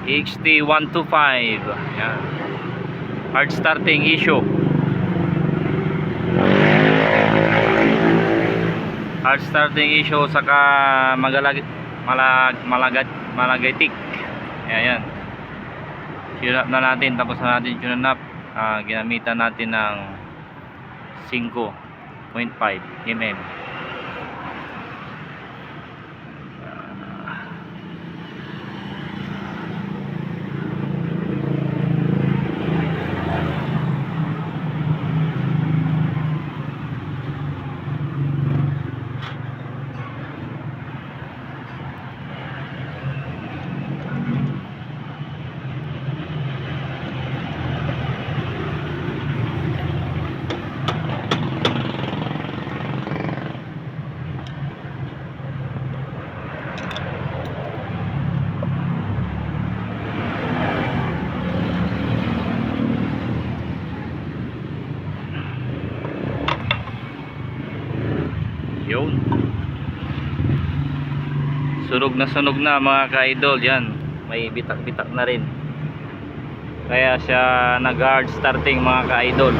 XT125. Yan. Hard starting issue. Hard starting issue saka malagatik. Ayan. Tune up na natin, tapos na natin tune up. Ginamitan natin ng 5.5 mm. Yun. Sunog na mga ka-idol. Yan, may bitak-bitak na rin, kaya siya nag-hard starting mga ka-idol.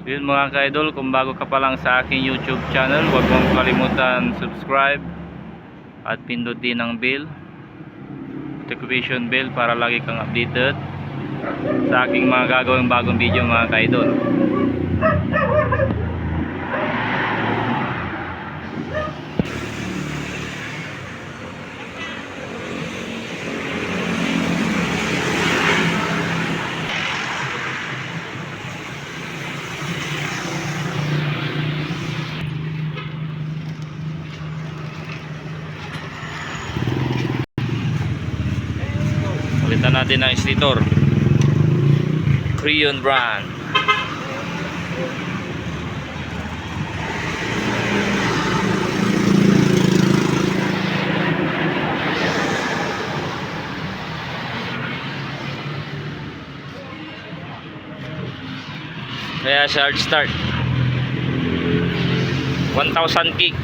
Yun mga ka-idol, kung bago ka pa lang sa aking YouTube channel, huwag mong kalimutan subscribe at pindutin ang bell, notification bell, para lagi kang updated sa aking mga gagawing bagong video mga ka-idol. Palitan natin ang stator, Creon brand. Kaya sa hard start 1000 kick.